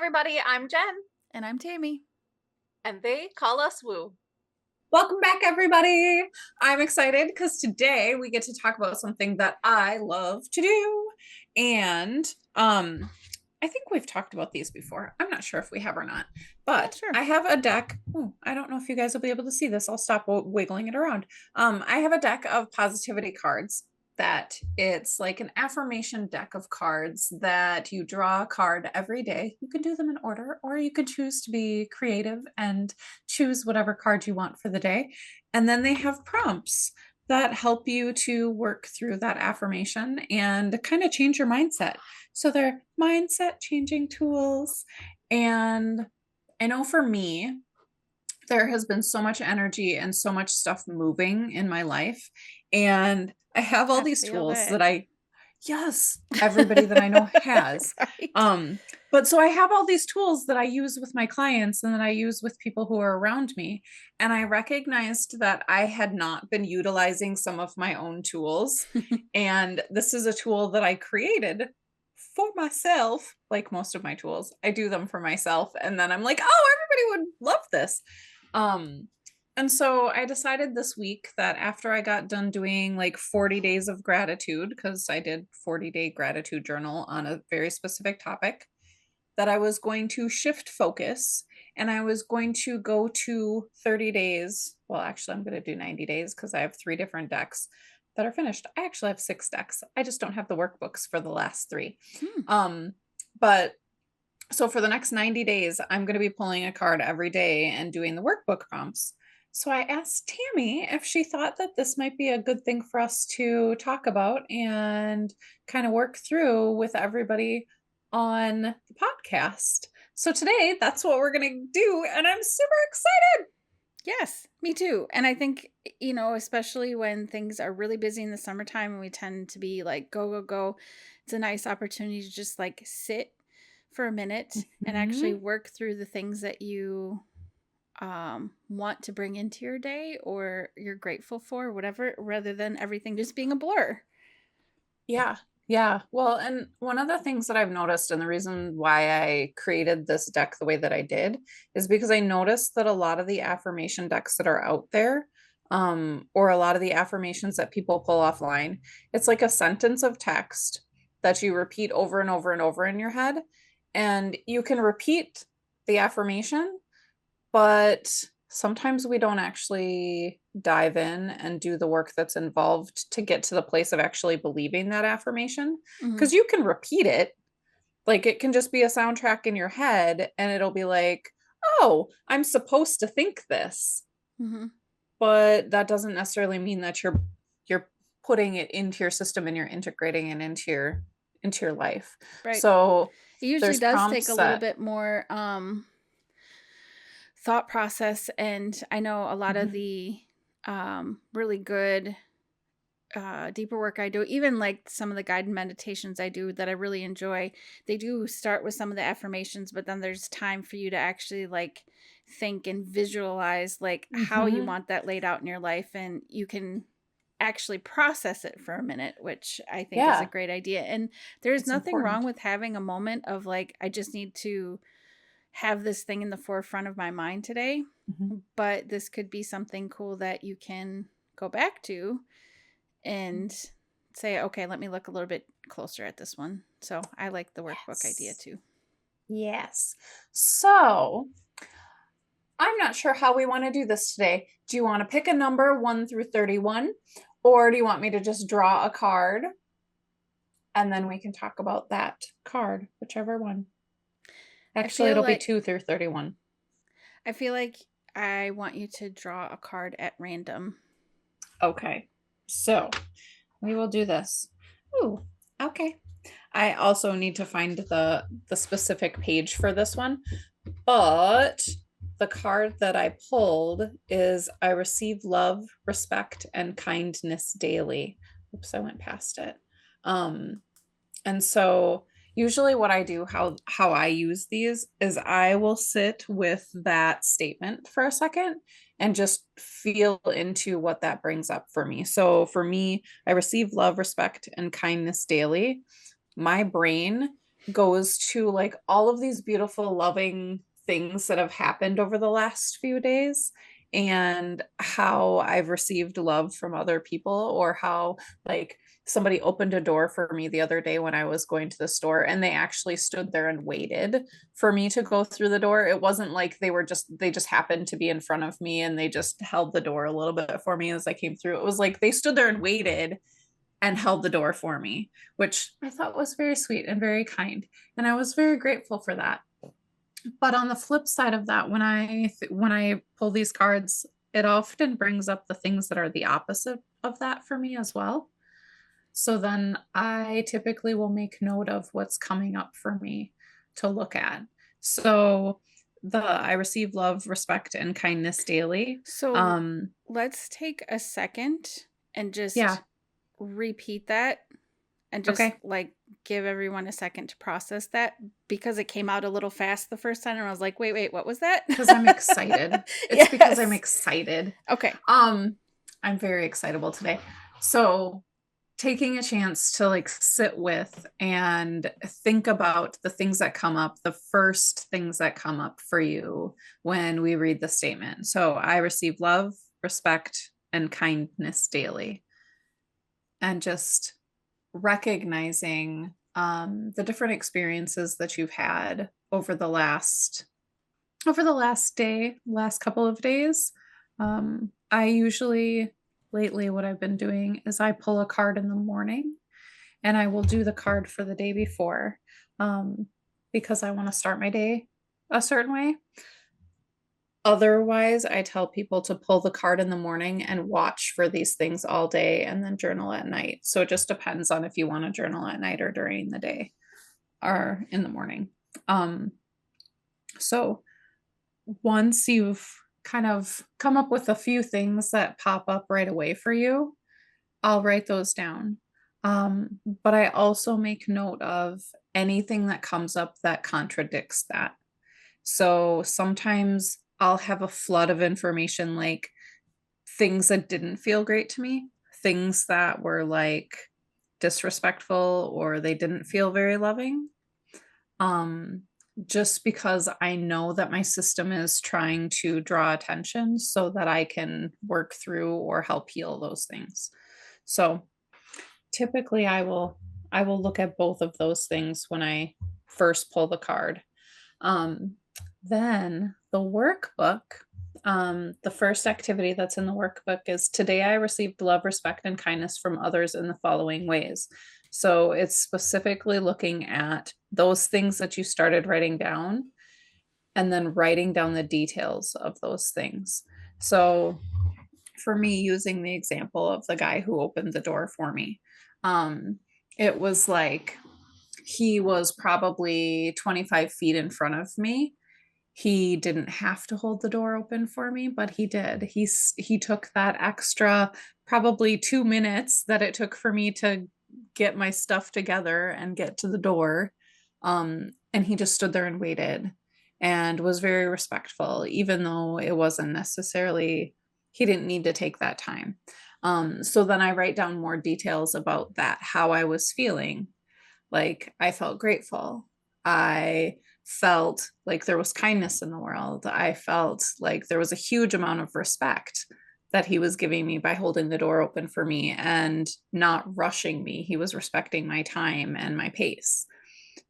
everybody, I'm Jen, And I'm Tammy. and they call us Woo. Welcome back, everybody. I'm excited because today we get to talk about something that I love to do. And I think we've talked about these before. I'm not sure if we have or not, but sure. I have a deck. Oh, I don't know if you guys will be able to see this. I'll stop wiggling it around. I have a deck of positivity cards that it's like an affirmation deck of cards that you draw a card every day. You can do them in order, or you could choose to be creative and choose whatever card you want for the day. And then they have prompts that help you to work through that affirmation and kind of change your mindset. So they're mindset changing tools. And I know for me, there has been so much energy and so much stuff moving in my life. And I have all these tools that yes, everybody that I know has. Right. But so I have all these tools that I use with my clients and that I use with people who are around me. And I recognized that I had not been utilizing some of my own tools. And this is a tool that I created for myself. Like most of my tools, I do them for myself. And then I'm like, oh, everybody would love this. And so I decided this week that after I got done doing like 40 days of gratitude, because I did 40-day gratitude journal on a very specific topic, that I was going to shift focus and I was going to go to 30 days. Well, actually, I'm going to do 90 days because I have 3 different decks that are finished. I actually have 6 decks. I just don't have the workbooks for the last 3. But so for the next 90 days, I'm going to be pulling a card every day and doing the workbook prompts. So I asked Tammy if she thought that this might be a good thing for us to talk about and kind of work through with everybody on the podcast. So today, that's what we're going to do. And I'm super excited. Yes, me too. And I think, especially when things are really busy in the summertime and we tend to be like, go, go, go, it's a nice opportunity to just like sit for a minute and actually work through the things that you want to bring into your day or you're grateful for, whatever, rather than everything just being a blur. Yeah. Yeah. Well, and one of the things that I've noticed, and the reason why I created this deck the way that I did, is because I noticed that a lot of the affirmation decks that are out there, or a lot of the affirmations that people pull offline, it's like a sentence of text that you repeat over and over and over in your head. And you can repeat the affirmation, but sometimes we don't actually dive in and do the work that's involved to get to the place of actually believing that affirmation. Because you can repeat it, like it can just be a soundtrack in your head and it'll be like, oh, I'm supposed to think this. But that doesn't necessarily mean that you're putting it into your system and you're integrating it into your life. Right. So it usually does take a little bit more thought process, and I know a lot of the really good deeper work I do, even like some of the guided meditations I do that I really enjoy, they do start with some of the affirmations, but then there's time for you to actually like think and visualize like how you want that laid out in your life, and you can actually process it for a minute, which I think is a great idea. And there's nothing wrong with having a moment of like, I just need to have this thing in the forefront of my mind today. But this could be something cool that you can go back to and say, okay, let me look a little bit closer at this one. So I like the workbook idea too. Yes. So I'm not sure how we want to do this today. Do you want to pick a number 1 through 31? Or do you want me to just draw a card and then we can talk about that card, whichever one? Actually, it'll be 2 through 31. I feel like I want you to draw a card at random. Okay. So we will do this. Ooh, okay. I also need to find the specific page for this one, but the card that I pulled is I receive love, respect, and kindness daily. Oops, I went past it. And so usually what I do, how I use these is I will sit with that statement for a second and just feel into what that brings up for me. So for me, I receive love, respect, and kindness daily. My brain goes to like all of these beautiful, loving things that have happened over the last few days and how I've received love from other people, or how like somebody opened a door for me the other day when I was going to the store and they actually stood there and waited for me to go through the door. It wasn't like they just happened to be in front of me and they just held the door a little bit for me as I came through. It was like they stood there and waited and held the door for me, which I thought was very sweet and very kind. And I was very grateful for that. But on the flip side of that, when I pull these cards, it often brings up the things that are the opposite of that for me as well. So then I typically will make note of what's coming up for me to look at. So I receive love, respect, and kindness daily. So let's take a second and Yeah. just repeat that and just Okay. like give everyone a second to process that, because it came out a little fast the first time and I was like, wait, what was that? Because I'm excited. It's because I'm Yes. excited. Okay. I'm very excitable today. So taking a chance to like sit with and think about the things that come up, the first things that come up for you when we read the statement. So I receive love, respect, and kindness daily. And just recognizing the different experiences that you've had over the last couple of days. I usually lately what I've been doing is I pull a card in the morning and I will do the card for the day before, because I want to start my day a certain way. Otherwise, I tell people to pull the card in the morning and watch for these things all day and then journal at night. So it just depends on if you want to journal at night or during the day or in the morning. So once you've kind of come up with a few things that pop up right away for you, I'll write those down. But I also make note of anything that comes up that contradicts that. So sometimes I'll have a flood of information, like things that didn't feel great to me, things that were like disrespectful or they didn't feel very loving. Um, just because I know that my system is trying to draw attention so that I can work through or help heal those things. So typically I will look at both of those things when I first pull the card. Um, then the workbook, the first activity that's in the workbook is today I received love, respect, and kindness from others in the following ways. So it's specifically looking at those things that you started writing down and then writing down the details of those things. So for me, using the example of the guy who opened the door for me, it was like he was probably 25 feet in front of me. He didn't have to hold the door open for me, but he did. He took that extra probably 2 minutes that it took for me to get my stuff together and get to the door. And he just stood there and waited and was very respectful, even though it wasn't necessarily, he didn't need to take that time. So then I write down more details about that, how I was feeling. Like I felt grateful. I felt like there was kindness in the world. I felt like there was a huge amount of respect that he was giving me by holding the door open for me and not rushing me. He was respecting my time and my pace.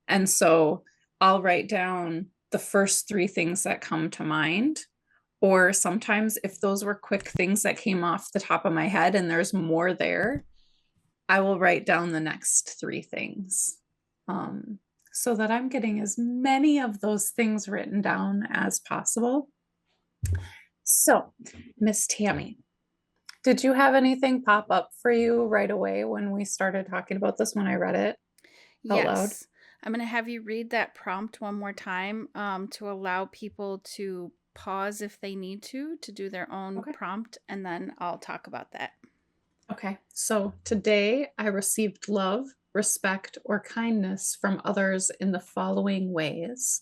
And so I'll write down the first three things that come to mind. Or sometimes, if those were quick things that came off the top of my head and there's more there, I will write down the next three things, so that I'm getting as many of those things written down as possible. So, Miss Tammy, did you have anything pop up for you right away when we started talking about this, when I read it out loud? Yes. I'm going to have you read that prompt one more time, to allow people to pause if they need to do their own Okay. prompt, and then I'll talk about that. Okay. So today I received love, respect, or kindness from others in the following ways.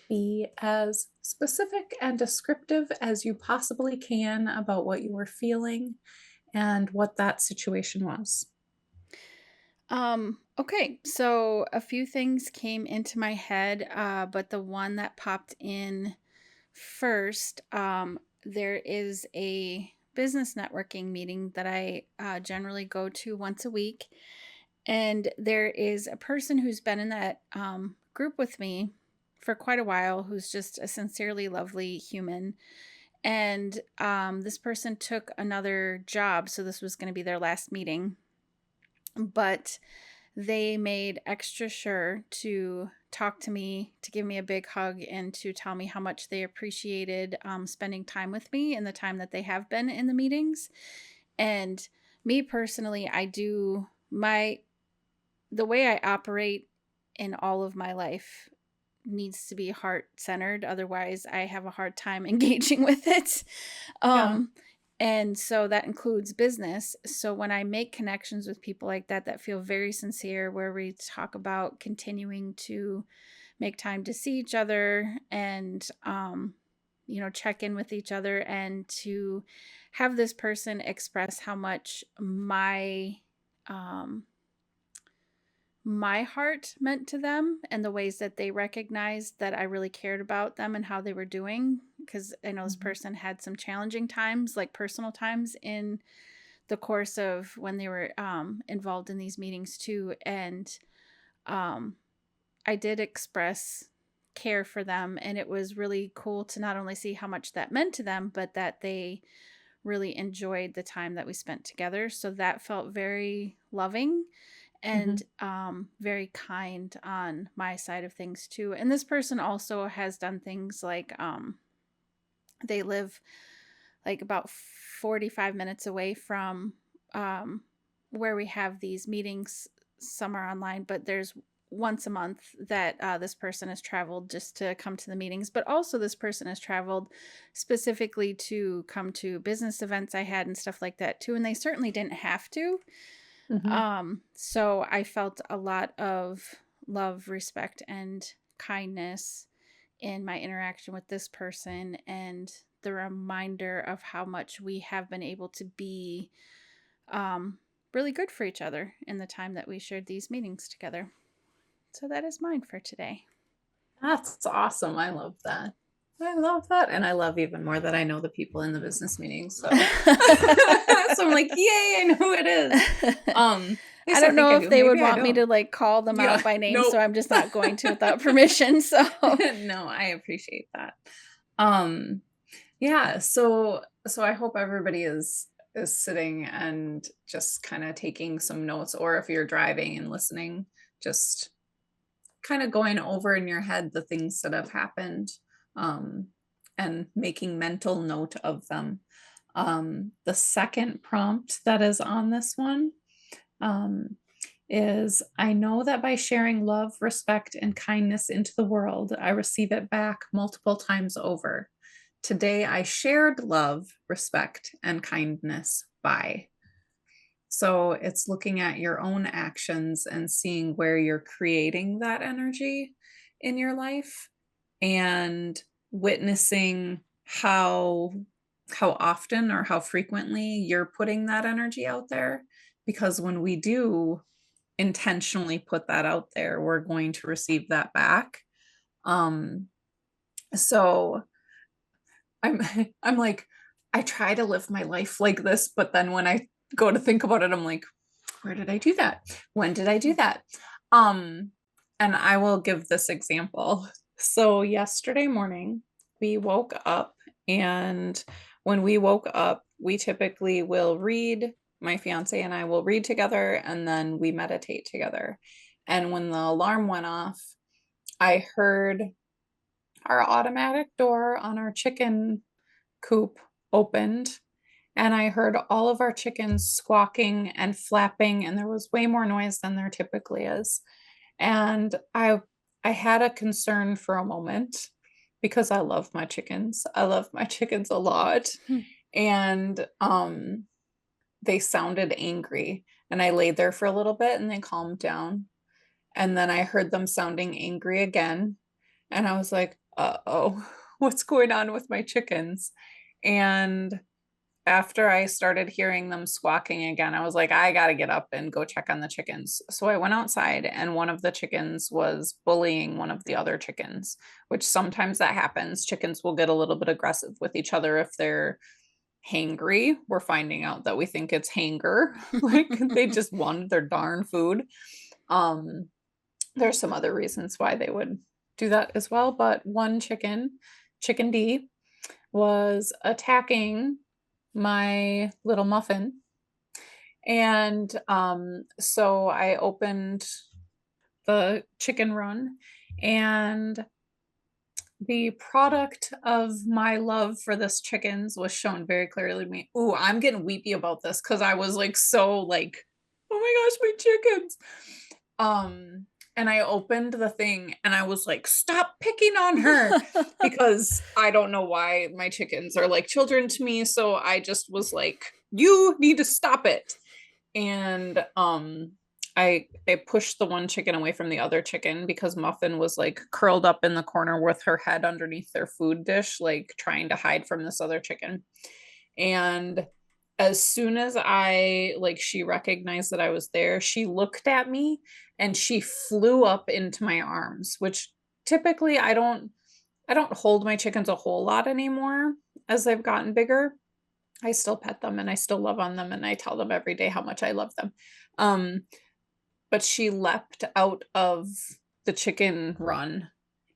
Be as specific and descriptive as you possibly can about what you were feeling and what that situation was. Okay, so a few things came into my head, but the one that popped in first, there is a business networking meeting that I generally go to once a week. And there is a person who's been in that group with me for quite a while who's just a sincerely lovely human. And this person took another job. So this was going to be their last meeting. But they made extra sure to talk to me, to give me a big hug, and to tell me how much they appreciated spending time with me and the time that they have been in the meetings. And me personally, I do the way I operate in all of my life needs to be heart centered. Otherwise, I have a hard time engaging with it. Yeah. Um, and so that includes business. So when I make connections with people like that, that feel very sincere, where we talk about continuing to make time to see each other and, check in with each other, and to have this person express how much um, my heart meant to them and the ways that they recognized that I really cared about them and how they were doing. Because I know this Mhm. person had some challenging times, like personal times, in the course of when they were involved in these meetings too. And um, I did express care for them. And it was really cool to not only see how much that meant to them, but that they really enjoyed the time that we spent together. So that felt very loving and Mhm. very kind on my side of things too. And this person also has done things like they live like about 45 minutes away from um, where we have these meetings. Some are online, but there's once a month that this person has traveled just to come to the meetings. But also, this person has traveled specifically to come to business events I had and stuff like that too. And they certainly didn't have to. Mhm. So I felt a lot of love, respect, and kindness in my interaction with this person, and the reminder of how much we have been able to be um, really good for each other in the time that we shared these meetings together. So that is mine for today. That's awesome. I love that. I love that. And I love even more that I know the people in the business meeting. So so I'm like, yay, I know who it is. At I least I don't think know I if do. they would Maybe I want me don't. to like call them Yeah. out by name, so Nope. I'm just not going to without permission. So, No, I appreciate that. Um, yeah, so I hope everybody is sitting and just kind of taking some notes, or if you're driving and listening, just kind of going over in your head the things that have happened, um, and making mental note of them. The second prompt that is on this one, um, is I know that by sharing love, respect, and kindness into the world, I receive it back multiple times over. Today, I shared love, respect, and kindness by. So it's looking at your own actions and seeing where you're creating that energy in your life, and witnessing how often or how frequently you're putting that energy out there, because when we do intentionally put that out there, we're going to receive that back. Um so I'm I'm like, I try to live my life like this, but then when I go to think about it, I'm like, where did I do that? When did I do that? Um, and I will give this example. So yesterday morning, we woke up, and when we woke up, we typically will read, my fiance and I will read together, and then we meditate together. And when the alarm went off, I heard our automatic door on our chicken coop opened, and I heard all of our chickens squawking and flapping, and there was way more noise than there typically is. And I had a concern for a moment, because I love my chickens. I love my chickens a lot. And they sounded angry, and I laid there for a little bit and they calmed down. And then I heard them sounding angry again, and I was like, "Uh-oh, what's going on with my chickens?" And after I started hearing them squawking again, I was like, I got to get up and go check on the chickens. So I went outside, and one of the chickens was bullying one of the other chickens, which sometimes that happens. Chickens will get a little bit aggressive with each other if they're hangry. We're finding out that we think it's hanger, like they just wanted their darn food. Um, there's some other reasons why they would do that as well, but one chicken, chicken D, was attacking my little muffin. And so I opened the chicken run, and the product of my love for this chickens was shown very clearly to me. Ooh, I'm getting weepy about this because I was like so like, oh my gosh, my chickens. Um, and I opened the thing and I was like, stop picking on her, because I don't know why my chickens are like children to me. So I just was like, you need to stop it. And I pushed the one chicken away from the other chicken because Muffin was like curled up in the corner with her head underneath their food dish, like trying to hide from this other chicken. And as soon as she recognized that I was there, she looked at me and she flew up into my arms, which typically I don't hold my chickens a whole lot anymore as they've gotten bigger. I still pet them and I still love on them and I tell them every day how much I love them. Um, but she leapt out of the chicken run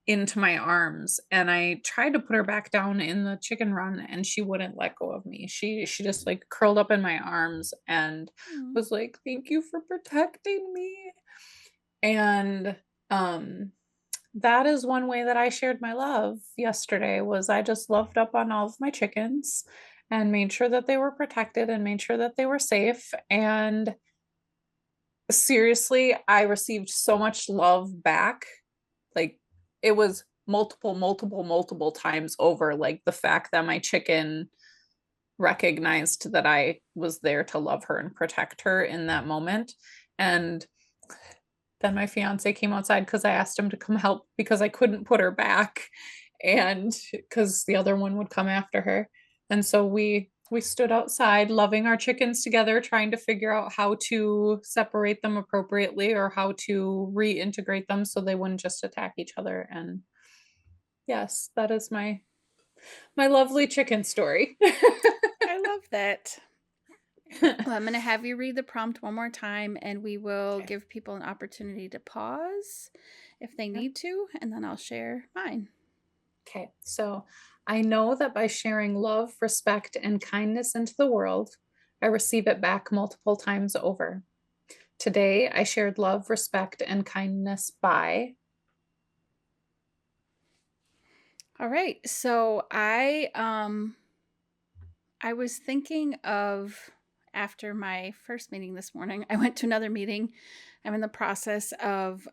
into my arms, and I tried to put her back down in the chicken run and she wouldn't let go of me. She just like curled up in my arms and Mm. was like, "Thank you for protecting me." And that is one way that I shared my love yesterday, was I just loved up on all of my chickens and made sure that they were protected and made sure that they were safe. And seriously, I received so much love back. Like, it was multiple, multiple, multiple times over, like the fact that my chicken recognized that I was there to love her and protect her in that moment. And then my fiance came outside because I asked him to come help because I couldn't put her back, and because the other one would come after her. And so we stood outside loving our chickens together, trying to figure out how to separate them appropriately or how to reintegrate them so they wouldn't just attack each other. And yes, that is my lovely chicken story. I love that. Well, I'm going to have you read the prompt one more time, and we will Okay. give people an opportunity to pause if they Yep. need to, and then I'll share mine. Okay, so I know that by sharing love, respect, and kindness into the world, I receive it back multiple times over. Today, I shared love, respect, and kindness by. All right. So I was thinking of, after my first meeting this morning, I went to another meeting. I'm in the process of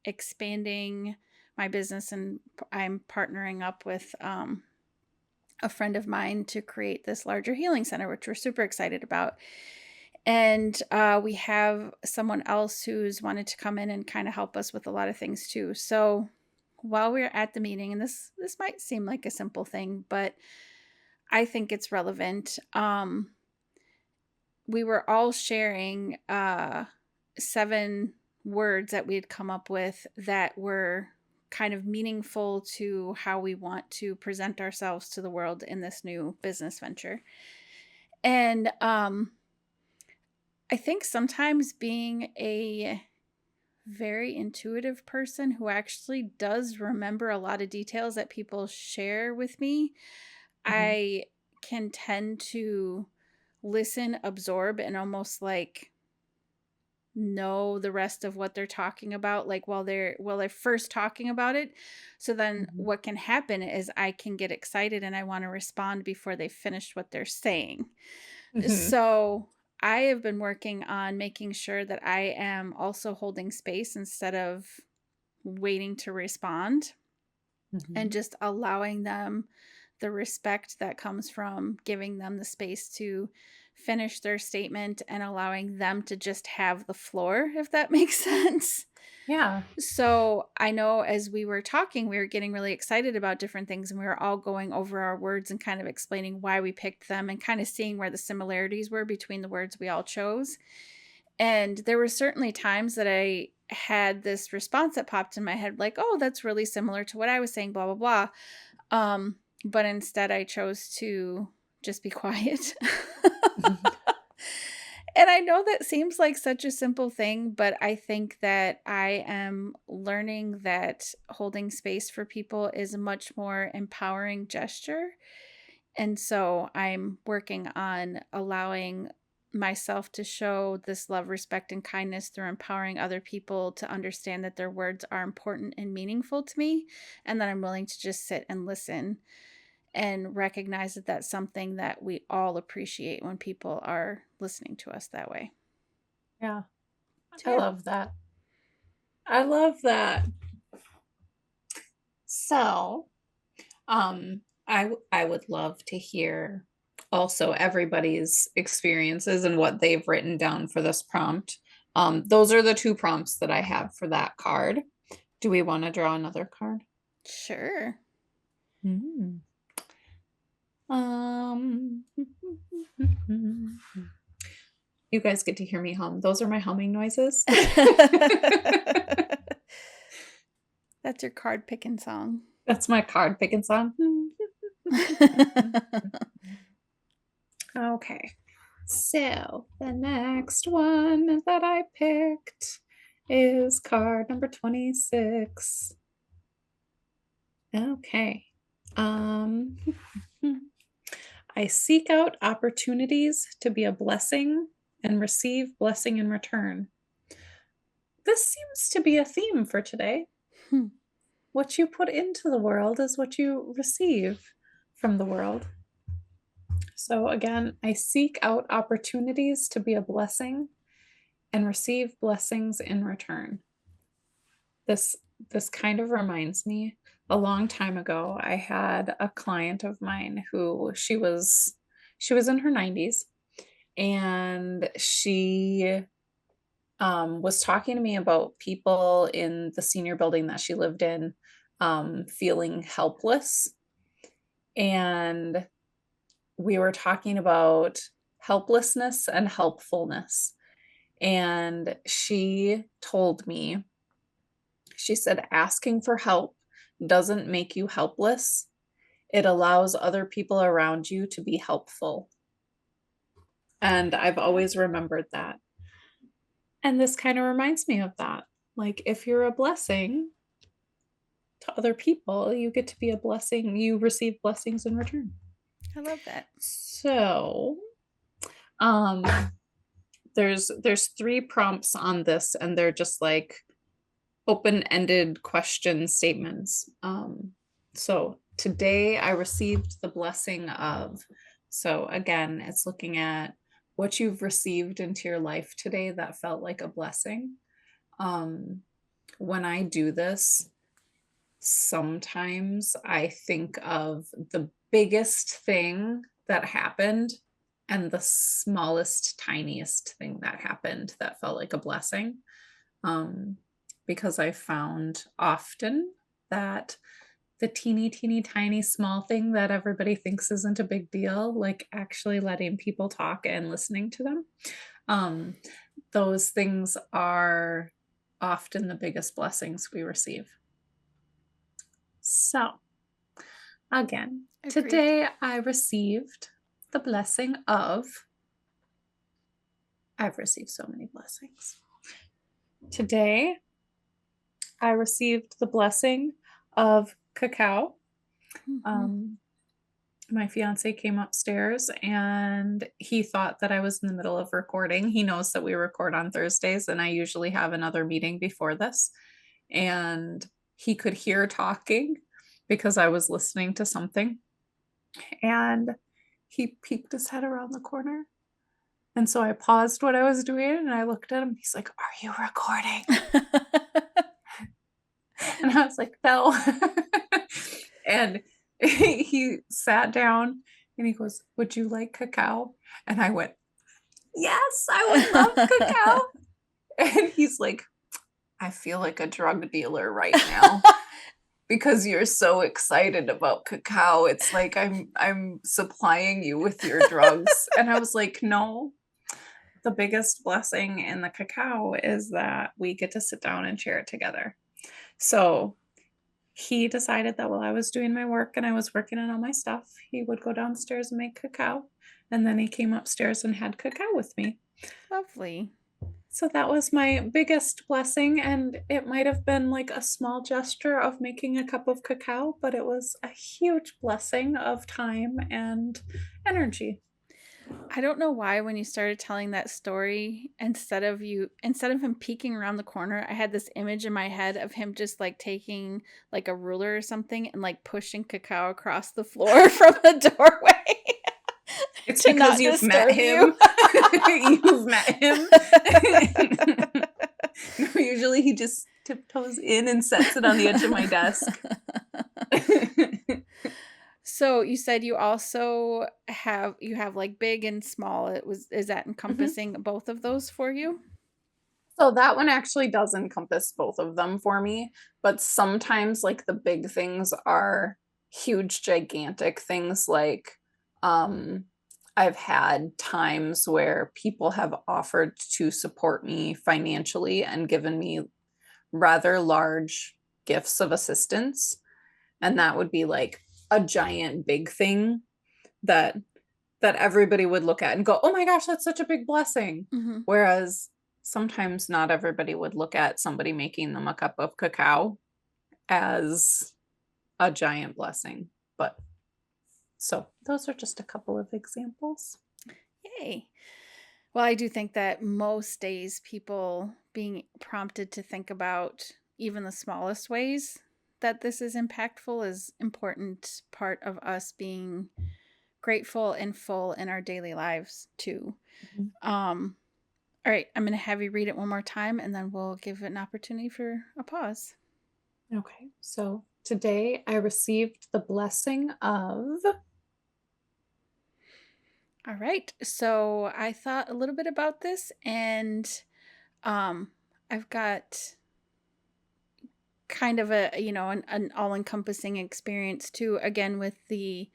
expanding my business, and I'm partnering up with a friend of mine to create this larger healing center, which we're super excited about. And we have someone else who's wanted to come in and kind of help us with a lot of things too. So while we're at the meeting, and this might seem like a simple thing, but I think it's relevant. We were all sharing 7 words that we had come up with that were kind of meaningful to how we want to present ourselves to the world in this new business venture. And I think sometimes being a very intuitive person who actually does remember a lot of details that people share with me, Mhm. I can tend to listen, absorb, and almost like know the rest of what they're talking about, like while they're first talking about it. So then Mhm. what can happen is I can get excited and I want to respond before they finish what they're saying. Mhm. So I have been working on making sure that I am also holding space instead of waiting to respond, and Mhm. just allowing them the respect that comes from giving them the space to finish their statement and allowing them to just have the floor, if that makes sense. Yeah. So I know as we were talking, we were getting really excited about different things, and we were all going over our words and kind of explaining why we picked them and kind of seeing where the similarities were between the words we all chose. And there were certainly times that I had this response that popped in my head, like, oh, that's really similar to what I was saying, blah, blah, blah. But instead I chose to just be quiet. And I know that seems like such a simple thing, but I think that I am learning that holding space for people is a much more empowering gesture. And so I'm working on allowing myself to show this love, respect, and kindness through empowering other people to understand that their words are important and meaningful to me, and that I'm willing to just sit and listen and recognize that that's something that we all appreciate when people are listening to us that way. Yeah. So, I yeah. love that. I love that. So, I would love to hear also everybody's experiences and what they've written down for this prompt. Those are the 2 prompts that I have for that card. Do we want to draw another card? Sure. Mm. You guys get to hear me hum. Those are my humming noises. That's your card picking song. That's my card picking song. Okay. So the next one that I picked is card number 26. Okay. I seek out opportunities to be a blessing and receive blessing in return. This seems to be a theme for today. Hmm. What you put into the world is what you receive from the world. So again, I seek out opportunities to be a blessing and receive blessings in return. This kind of reminds me, a long time ago I had a client of mine who she was in her 90s, and she was talking to me about people in the senior building that she lived in, feeling helpless. And we were talking about helplessness and helpfulness. And she told me, she said, asking for help doesn't make you helpless. It allows other people around you to be helpful. And I've always remembered that. And this kind of reminds me of that. Like, if you're a blessing to other people, you get to be a blessing. You receive blessings in return. I love that. So, there's 3 prompts on this, and they're just like open-ended question statements. So today I received the blessing of. So again, it's looking at what you've received into your life today that felt like a blessing. When I do this, sometimes I think of the biggest thing that happened and the smallest, tiniest thing that happened that felt like a blessing. Because I found often that the teeny, teeny, tiny, small thing that everybody thinks isn't a big deal, like actually letting people talk and listening to them, those things are often the biggest blessings we receive. So, again, Agreed. today I received the blessing of. I've received so many blessings. Today, I received the blessing of cacao. My fiance came upstairs and he thought that I was in the middle of recording. He knows that we record on Thursdays, and I usually have another meeting before this. And he could hear talking because I was listening to something. And he peeked his head around the corner. And so I paused what I was doing and I looked at him. He's like, "Are you recording?" And I was like, "No." And he sat down and he goes, "Would you like cacao?" And I went, yes, I would love cacao. And he's like, I feel like a drug dealer right now because you're so excited about cacao. It's like I'm supplying you with your drugs. And I was like, no, the biggest blessing in the cacao is that we get to sit down and share it together. So he decided that while I was doing my work and I was working on all my stuff, he would go downstairs and make cacao. And then he came upstairs and had cacao with me. Lovely. So that was my biggest blessing. And it might have been like a small gesture of making a cup of cacao, but it was a huge blessing of time and energy. I don't know why when you started telling that story, instead of him peeking around the corner, I had this image in my head of him just like taking like a ruler or something and like pushing cacao across the floor from the doorway It's to because not you've met disturb you. him. You've met him. No, usually he just tiptoes in and sets it on the edge of my desk. So you said you also have like big and small. Is that Mhm. encompassing both of those for you? So that one actually does encompass both of them for me, but sometimes like the big things are huge, gigantic things like um I've had times where people have offered to support me financially and given me rather large gifts of assistance. And that would be like a giant big thing that everybody would look at and go, "Oh my gosh, that's such a big blessing." Mhm. Whereas sometimes not everybody would look at somebody making them a cup of cacao as a giant blessing. But so those are just a couple of examples. Yay. Well, I do think that most days people being prompted to think about even the smallest ways that this is impactful is important part of us being grateful and full in our daily lives too. Mhm. Um all right, I'm going to have you read it one more time and then we'll give it an opportunity for a pause. Okay, so today I received the blessing of. All right. So I thought a little bit about this and um I've got kind of a an all-encompassing experience too, again with the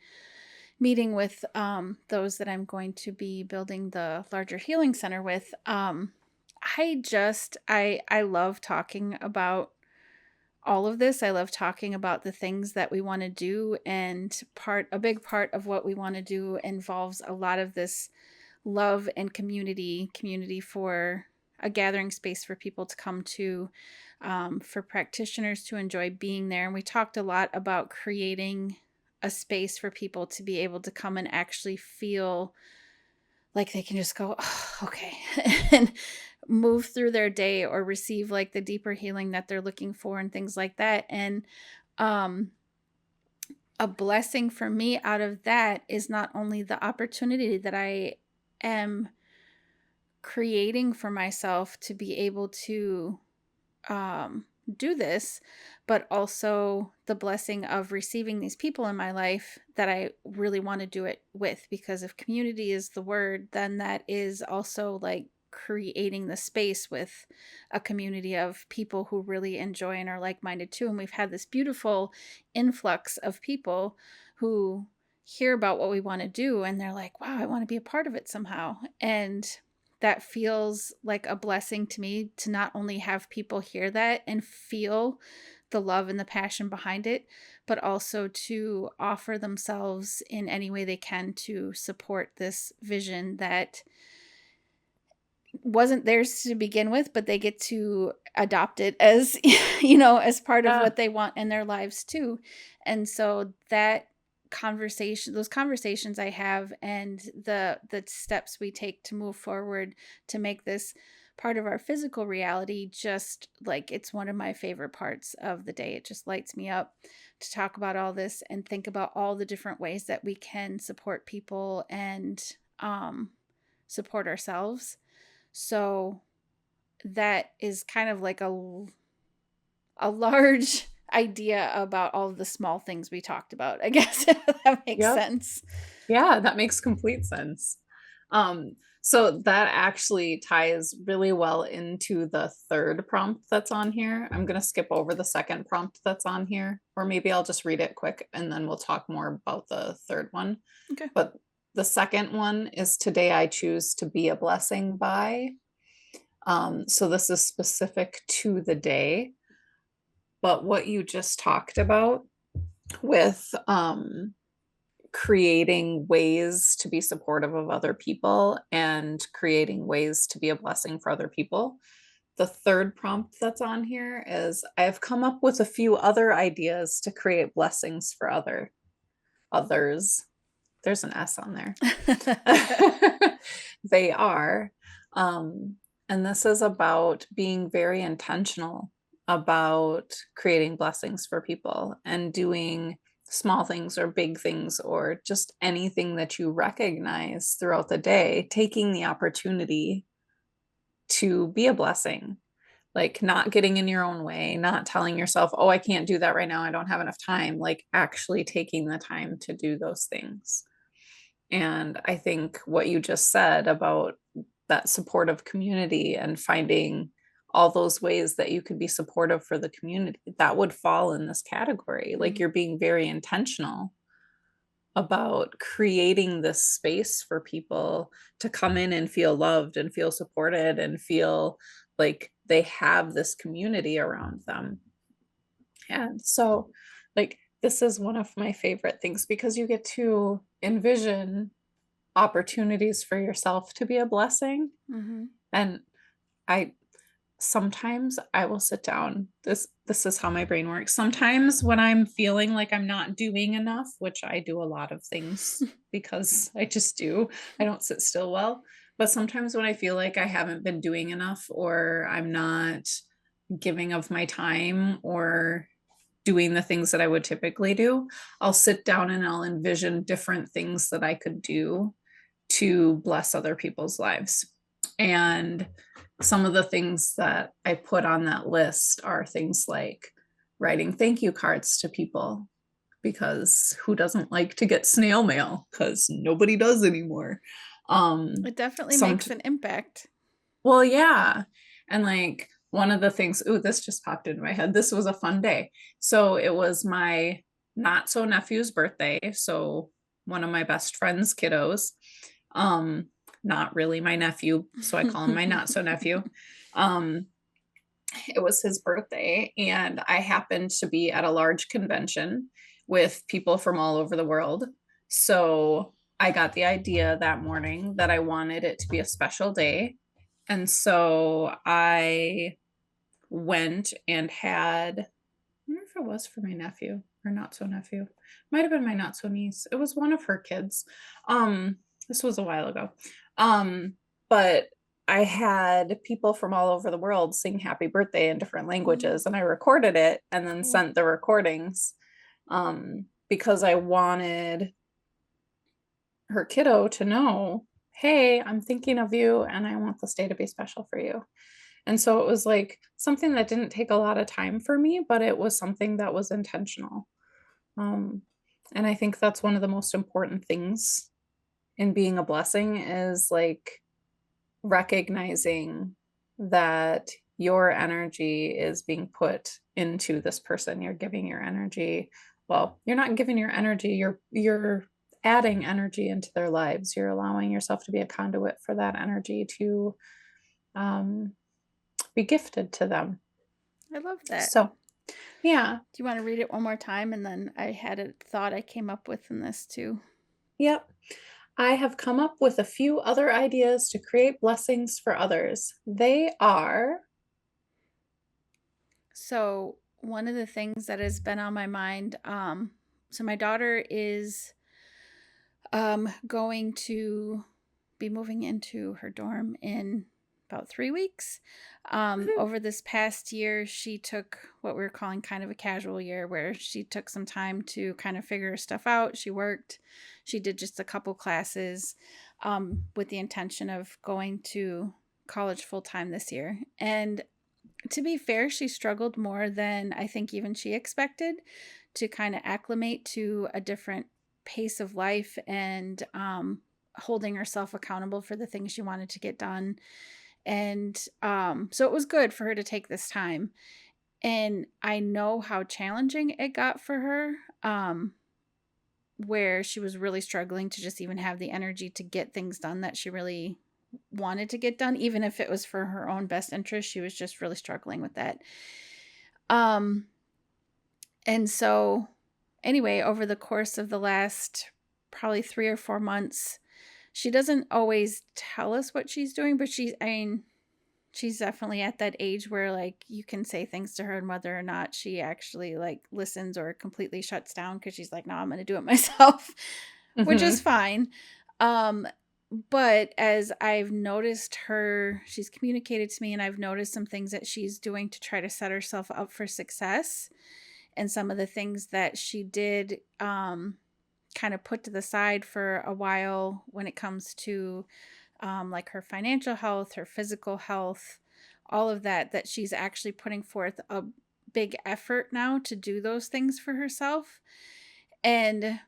meeting with those that I'm going to be building the larger healing center with. I love talking about all of this. I love talking about the things that we want to do, and a big part of what we want to do involves a lot of this love and community for a gathering space for people to come to, for practitioners to enjoy being there. And we talked a lot about creating a space for people to be able to come and actually feel like they can just go, oh, okay, and move through their day or receive like the deeper healing that they're looking for and things like that. And um, a blessing for me out of that is not only the opportunity that I am creating for myself to be able to do this, but also the blessing of receiving these people in my life that I really want to do it with. Because if community is the word, then that is also like creating the space with a community of people who really enjoy and are like minded too. And we've had this beautiful influx of people who hear about what we want to do and they're like, wow, I want to be a part of it somehow. And that feels like a blessing to me, to not only have people hear that and feel the love and the passion behind it, but also to offer themselves in any way they can to support this vision that wasn't theirs to begin with, but they get to adopt it as, as part of Yeah. what they want in their lives too. And so those conversations I have and the steps we take to move forward to make this part of our physical reality, just like it's one of my favorite parts of the day. It just lights me up to talk about all this and think about all the different ways that we can support people and support ourselves. So that is kind of like a large idea about all of the small things we talked about, I guess, if that makes Yep. sense. Yeah, that makes complete sense. Um, So that actually ties really well into the third prompt that's on here. I'm going to skip over the second prompt that's on here, or maybe I'll just read it quick and then we'll talk more about the third one. Okay. But the second one is today I choose to be a blessing by. So this is specific to the day. But what you just talked about with creating ways to be supportive of other people and creating ways to be a blessing for other people. The third prompt that's on here is I've come up with a few other ideas to create blessings for others. There's an S on there. They are. And this is about being very intentional about creating blessings for people and doing small things or big things or just anything that you recognize throughout the day, taking the opportunity to be a blessing, like not getting in your own way, not telling yourself, oh, I can't do that right now, I don't have enough time, like actually taking the time to do those things. And I think what you just said about that supportive community and finding all those ways that you could be supportive for the community, that would fall in this category. Like you're being very intentional about creating this space for people to come in and feel loved and feel supported and feel like they have this community around them. And so, like, this is one of my favorite things because you get to envision opportunities for yourself to be a blessing. Mm-hmm. And I sometimes I will sit down. This is how my brain works. Sometimes when I'm feeling like I'm not doing enough, which I do a lot of things because I just do. I don't sit still well. But sometimes when I feel like I haven't been doing enough or I'm not giving of my time or doing the things that I would typically do, I'll sit down and I'll envision different things that I could do to bless other people's lives. And some of the things that I put on that list are things like writing thank you cards to people, because who doesn't like to get snail mail? Because nobody does anymore. It definitely makes an impact. Well, yeah. And like one of the things, ooh, this just popped into my head. This was a fun day. So it was my not so nephew's birthday. So one of my best friend's kiddos. Not really my nephew, so I call him my not so nephew. It was his birthday, and I happened to be at a large convention with people from all over the world. So I got the idea that morning that I wanted it to be a special day. And so I went and had, I wonder if it was for my nephew or not so nephew. Might have been my not so niece. It was one of her kids. This was a while ago. But I had people from all over the world sing happy birthday in different languages, and I recorded it and then sent the recordings because I wanted her kiddo to know, hey, I'm thinking of you and I want this day to be special for you. And so it was like something that didn't take a lot of time for me, but it was something that was intentional. And I think that's one of the most important things in being a blessing is like recognizing that your energy is being put into this person. You're giving your energy. Well, you're not giving your energy, you're adding energy into their lives. You're allowing yourself to be a conduit for that energy to be gifted to them. I love that. So, yeah. Do you want to read it one more time? And then I had a thought I came up with in this too. Yep. I have come up with a few other ideas to create blessings for others. They are. So one of the things that has been on my mind, so my daughter is going to be moving into her dorm in about 3 weeks. Over this past year, she took what we were calling kind of a casual year, where she took some time to kind of figure stuff out. She worked. She did just a couple classes with the intention of going to college full-time this year. And to be fair, she struggled more than I think even she expected to kind of acclimate to a different pace of life and holding herself accountable for the things she wanted to get done. And so it was good for her to take this time. And I know how challenging it got for her, where she was really struggling to just even have the energy to get things done that she really wanted to get done, even if it was for her own best interest. She was just really struggling with that. Um, and so anyway, over the course of the last probably 3 or 4 months, she doesn't always tell us what she's doing, but she's definitely at that age where like you can say things to her and whether or not she actually like listens or completely shuts down because she's like, no, I'm going to do it myself, which is Mhm. fine. Um, but as I've noticed her, she's communicated to me and I've noticed some things that she's doing to try to set herself up for success. And some of the things that she did kind of put to the side for a while when it comes to like her financial health, her physical health, all of that, that she's actually putting forth a big effort now to do those things for herself. And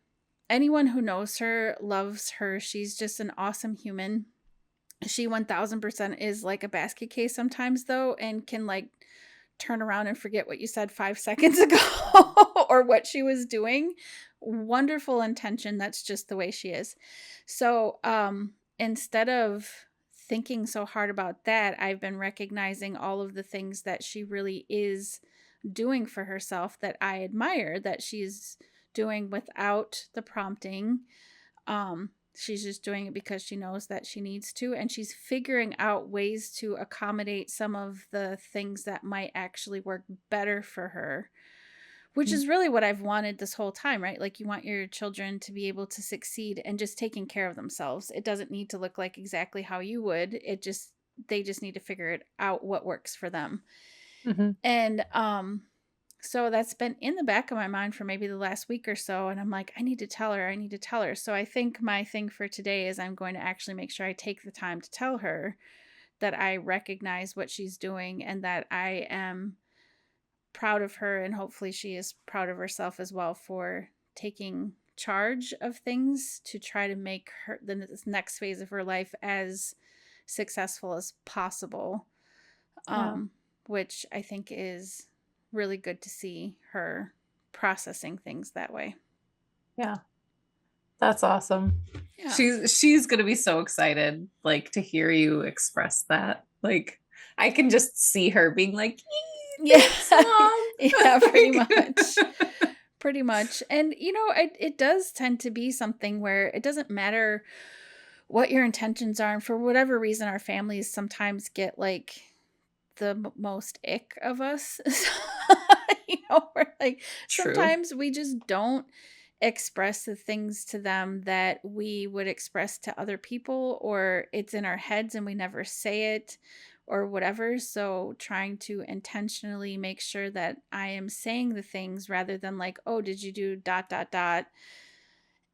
anyone who knows her loves her. She's just an awesome human. She 1000% is like a basket case sometimes, though, and can like turn around and forget what you said 5 seconds ago or what she was doing. Wonderful intention. That's just the way she is. So, instead of thinking so hard about that, I've been recognizing all of the things that she really is doing for herself that I admire, that she's doing without the prompting. She's just doing it because she knows that she needs to, and she's figuring out ways to accommodate some of the things that might actually work better for her, which Mm. is really what I've wanted this whole time, right? Like you want your children to be able to succeed and just taking care of themselves. It doesn't need to look like exactly how you would. They just need to figure it out what works for them. Mhm. And so that's been in the back of my mind for maybe the last week or so. And I'm like, I need to tell her. I need to tell her. So I think my thing for today is I'm going to actually make sure I take the time to tell her that I recognize what she's doing and that I am proud of her. And hopefully she is proud of herself as well for taking charge of things to try to make her this next phase of her life as successful as possible. Yeah. um, which I think is really good to see her processing things that way. Yeah. That's awesome. Yeah. She's gonna be so excited, like, to hear you express that. Like, I can just see her being like, "Yee, Yeah. thanks, mom." Yeah, pretty much. Like Pretty much. And, it does tend to be something where it doesn't matter what your intentions are. And for whatever reason, our families sometimes get like the most ick of us. We're like, True. sometimes we just don't express the things to them that we would express to other people, or it's in our heads and we never say it or whatever. So trying to intentionally make sure that I am saying the things rather than like, oh, did you do dot dot dot,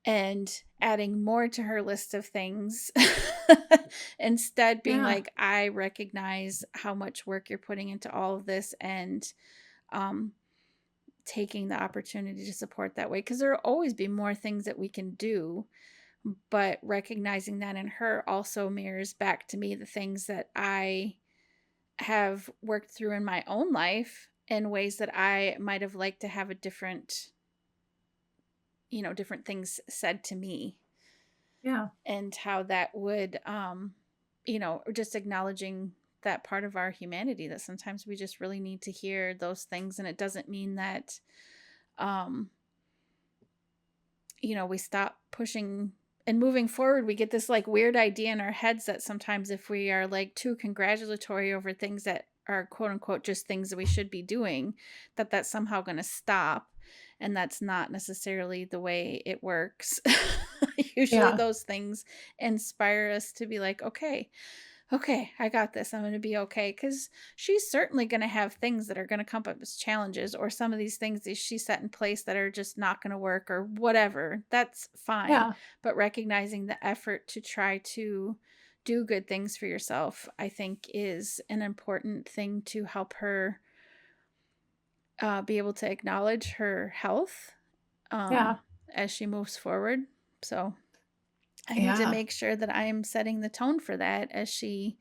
and adding more to her list of things. Instead being Yeah. like, I recognize how much work you're putting into all of this, and um taking the opportunity to support that way, because there will always be more things that we can do, but recognizing that in her also mirrors back to me the things that I have worked through in my own life in ways that I might have liked to have a different things said to me, Yeah. and how that would just acknowledging that part of our humanity, that sometimes we just really need to hear those things. And it doesn't mean that um we stop pushing and moving forward. We get this like weird idea in our heads that sometimes if we are like too congratulatory over things that are quote unquote just things that we should be doing, that that's somehow going to stop. And that's not necessarily the way it works. Usually Yeah. those things inspire us to be like, okay, I got this. I'm going to be okay. Because she's certainly going to have things that are going to come up as challenges, or some of these things that she set in place that are just not going to work or whatever. That's fine. Yeah. But recognizing the effort to try to do good things for yourself, I think, is an important thing to help her be able to acknowledge her health Yeah. as she moves forward. So, I need to Yeah. make sure that I am setting the tone for that as she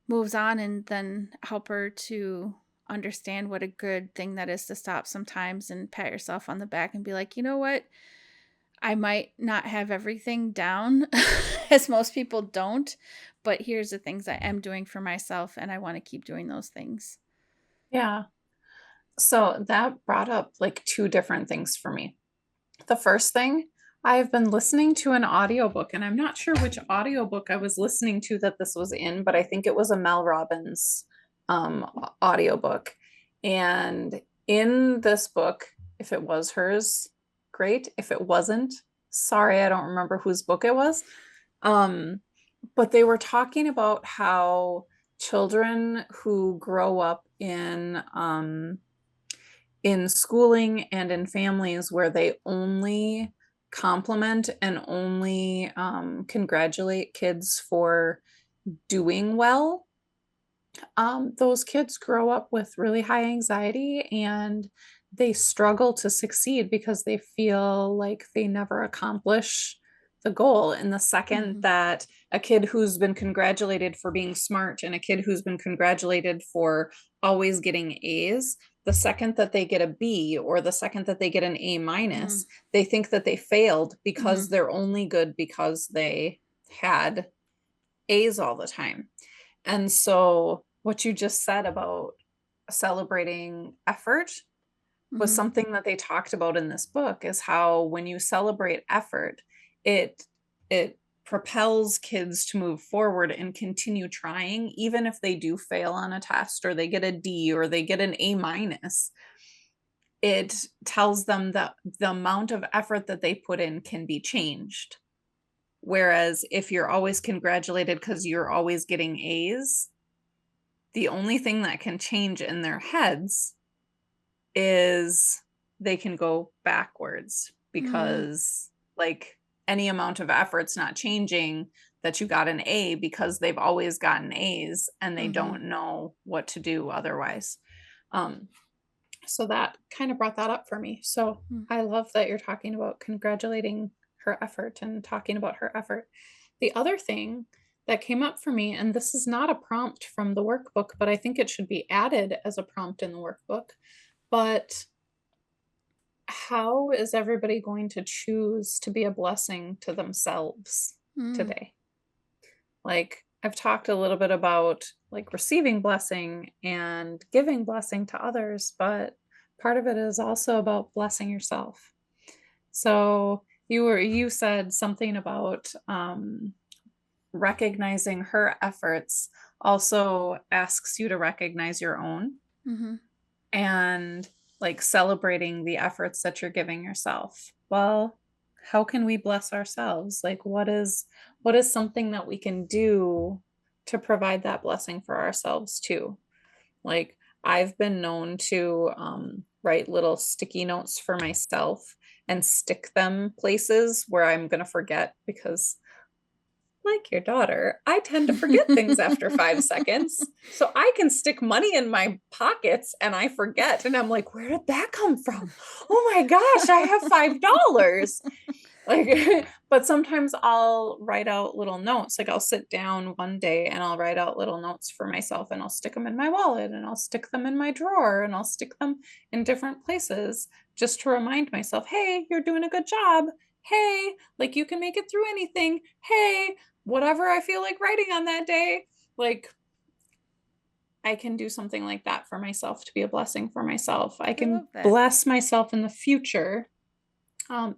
moves on, and then help her to understand what a good thing that is to stop sometimes and pat yourself on the back and be like, you know what? I might not have everything down as most people don't, but here's the things I am doing for myself, and I want to keep doing those things. Yeah. So that brought up like two different things for me. The first thing, I've been listening to an audiobook, and I'm not sure which audiobook I was listening to that this was in, but I think it was a Mel Robbins audiobook. And in this book, if it was hers, great. If it wasn't, sorry, I don't remember whose book it was. But they were talking about how children who grow up in schooling and in families where they only compliment and only congratulate kids for doing well, those kids grow up with really high anxiety and they struggle to succeed because they feel like they never accomplish the goal. And the second Mhm. that a kid who's been congratulated for being smart and a kid who's been congratulated for always getting A's, the second that they get a B or the second that they get an A Mhm. minus, they think that they failed because Mhm. they're only good because they had A's all the time. And so, what you just said about celebrating effort was Mhm. something that they talked about in this book, is how when you celebrate effort, it it propels kids to move forward and continue trying, even if they do fail on a test or they get a D or they get an A minus. It tells them that the amount of effort that they put in can be changed. Whereas if you're always congratulated because you're always getting A's, the only thing that can change in their heads is they can go backwards, Mhm. because like any amount of effort's not changing that you got an A, because they've always gotten A's and they Mhm. don't know what to do otherwise. Um, so that kind of brought that up for me. So Mm. I love that you're talking about congratulating her effort and talking about her effort. The other thing that came up for me, and this is not a prompt from the workbook, but I think it should be added as a prompt in the workbook. But how is everybody going to choose to be a blessing to themselves Mm. today? Like, I've talked a little bit about like receiving blessing and giving blessing to others, but part of it is also about blessing yourself. So you said something about recognizing her efforts also asks you to recognize your own, Mhm. and like celebrating the efforts that you're giving yourself. Well, how can we bless ourselves? Like what is something that we can do to provide that blessing for ourselves too? Like, I've been known to write little sticky notes for myself and stick them places where I'm going to forget, because like your daughter, I tend to forget things after 5 seconds. So I can stick money in my pockets and I forget. And I'm like, where did that come from? Oh my gosh, I have $5. Like, but sometimes I'll write out little notes. Like, I'll sit down one day and I'll write out little notes for myself and I'll stick them in my wallet and I'll stick them in my drawer and I'll stick them in different places just to remind myself, hey, you're doing a good job. Hey, like you can make it through anything. Hey, whatever I feel like writing on that day, like I can do something like that for myself to be a blessing for myself. I I can love that. bless myself in the future.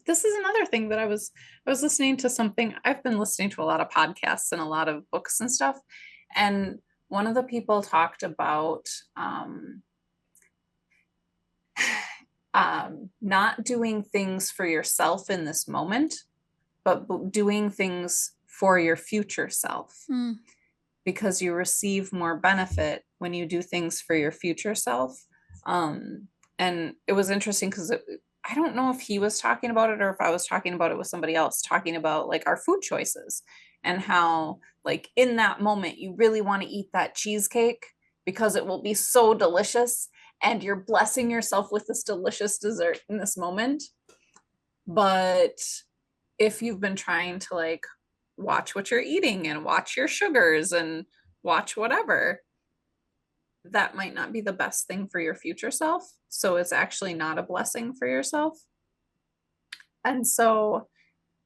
This is another thing that I was listening to something. I've been listening to a lot of podcasts and a lot of books and stuff, and one of the people talked about not doing things for yourself in this moment, but doing things for your future self, Mm. because you receive more benefit when you do things for your future self. And it was interesting because I don't know if he was talking about it or if I was talking about it with somebody else, talking about like our food choices and how, like, in that moment, you really want to eat that cheesecake because it will be so delicious and you're blessing yourself with this delicious dessert in this moment. But if you've been trying to like watch what you're eating and watch your sugars and watch whatever, that might not be the best thing for your future self. So it's actually not a blessing for yourself. And so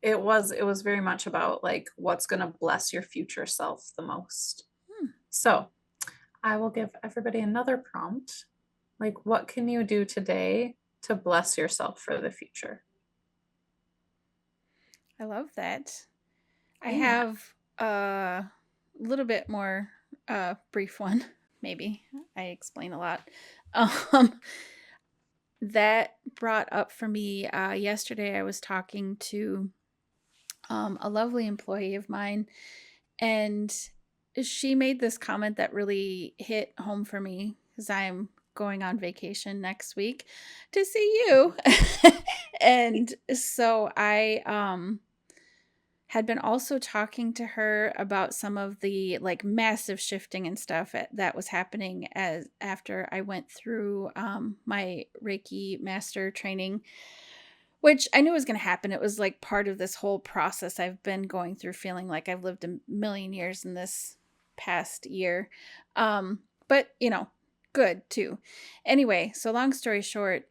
it was very much about like what's going to bless your future self the most. Hmm. So I will give everybody another prompt. Like, what can you do today to bless yourself for the future? I love that. I Yeah. have a little bit more brief one, maybe. I explain a lot. Um, that brought up for me yesterday. I was talking to a lovely employee of mine, and she made this comment that really hit home for me because I'm going on vacation next week to see you. And so I had been also talking to her about some of the like massive shifting and stuff that was happening as after I went through my Reiki master training, which I knew was going to happen. It was like part of this whole process I've been going through, feeling like I've lived a million years in this past year. But, good too. Anyway, so long story short,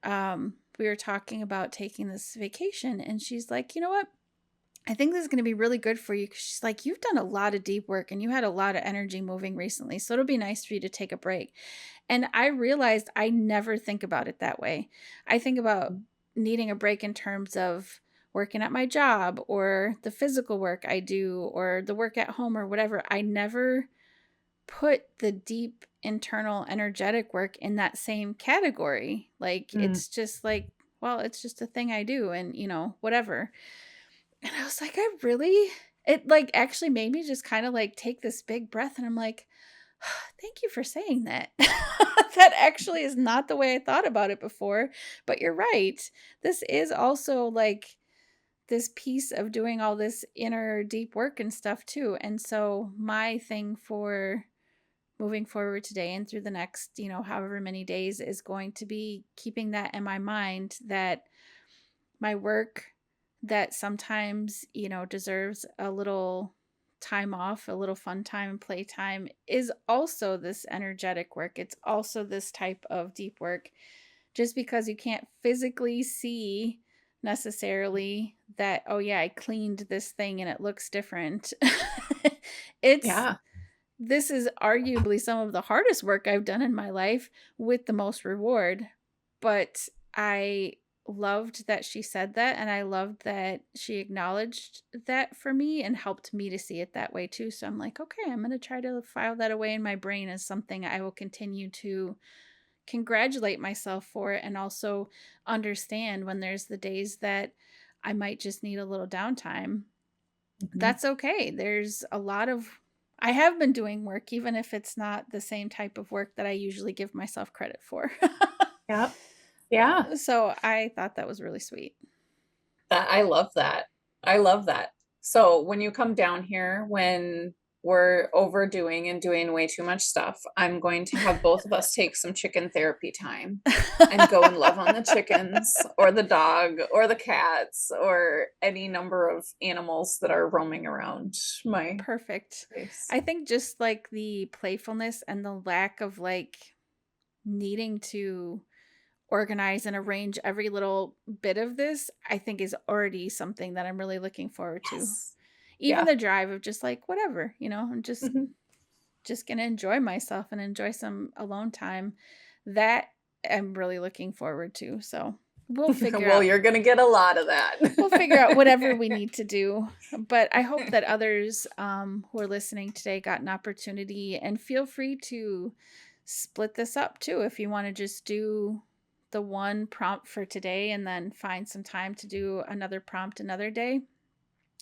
we were talking about taking this vacation, and she's like, you know what? I think this is going to be really good for you. 'Cause she's like, you've done a lot of deep work and you had a lot of energy moving recently. So it'll be nice for you to take a break. And I realized I never think about it that way. I think about needing a break in terms of working at my job or the physical work I do or the work at home or whatever. I never put the deep internal energetic work in that same category. Like Mm. it's just like, well, it's just a thing I do and, whatever. And I was like, it like actually made me just kind of like take this big breath. And I'm like, thank you for saying that. That actually is not the way I thought about it before. But you're right. This is also like this piece of doing all this inner deep work and stuff too. And so my thing for moving forward today and through the next, however many days is going to be keeping that in my mind that my work that sometimes, deserves a little time off, a little fun time and playtime is also this energetic work. It's also this type of deep work. Just because you can't physically see necessarily that, oh yeah, I cleaned this thing and it looks different. it's Yeah. This is arguably some of the hardest work I've done in my life with the most reward. But I loved that she said that, and I loved that she acknowledged that for me and helped me to see it that way too. So I'm like, okay, I'm going to try to file that away in my brain as something I will continue to congratulate myself for it, and also understand when there's the days that I might just need a little downtime. Mhm. That's okay. There's a lot of I have been doing work, even if it's not the same type of work that I usually give myself credit for. Yep. Yeah. So I thought that was really sweet. That I love that. I love that. So when you come down here, when we're overdoing and doing way too much stuff, I'm going to have both of us take some chicken therapy time and go and love on the chickens or the dog or the cats or any number of animals that are roaming around my Perfect. place. I think just like the playfulness and the lack of like needing to organize and arrange every little bit of this, I think is already something that I'm really looking forward to. Yes. Even Yeah. the drive of just like whatever, I'm just Mhm. just going to enjoy myself and enjoy some alone time. That I'm really looking forward to. So, we'll figure Well, out you're going to get a lot of we'll figure out whatever that. we need to do. But I hope that others who are listening today got an opportunity, and feel free to split this up too if you want to just do the one prompt for today and then find some time to do another prompt another day.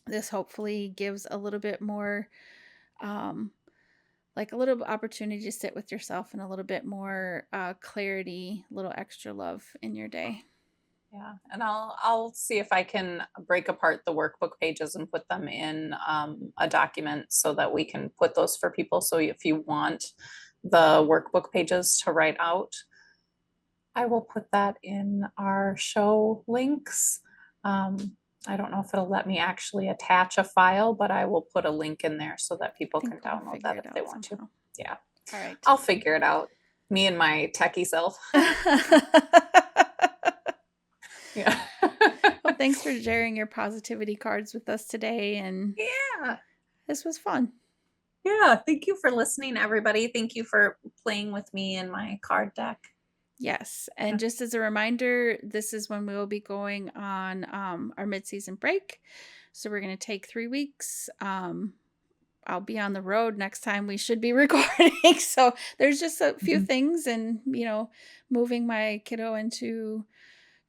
This hopefully gives a little bit more um, like a little opportunity to sit with yourself and a little bit more clarity, a little extra love in your day. Yeah, and I'll see if I can break apart the workbook pages and put them in a document so that we can put those for people. So if you want the workbook pages to write out, I will put that in our show links. I don't know if it'll let me actually attach a file, but I will put a link in there so that people can think we'll download figure that it if they out want to. somehow. Yeah. All right. I'll figure it out. Me and my techie self. Yeah. Well, thanks for sharing your positivity cards with us today, and Yeah. this was fun. Yeah. Thank you for listening, everybody. Thank you for playing with me in my card deck. Yes, and just as a reminder, this is when we will be going on our mid-season break. So we're going to take 3 weeks. I'll be on the road next time we should be recording. So there's just a few things, and moving my kiddo into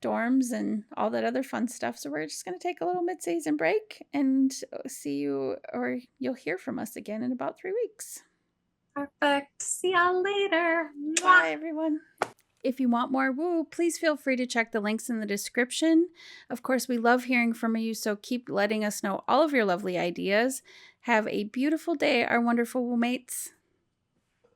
dorms and all that other fun stuff. So we're just going to take a little mid-season break and see you, or you'll hear from us again in about 3 weeks. Perfect. See y'all later. Bye, everyone. If you want more woo, please feel free to check the links in the description. Of course, we love hearing from you, so keep letting us know all of your lovely ideas. Have a beautiful day, our wonderful woo mates.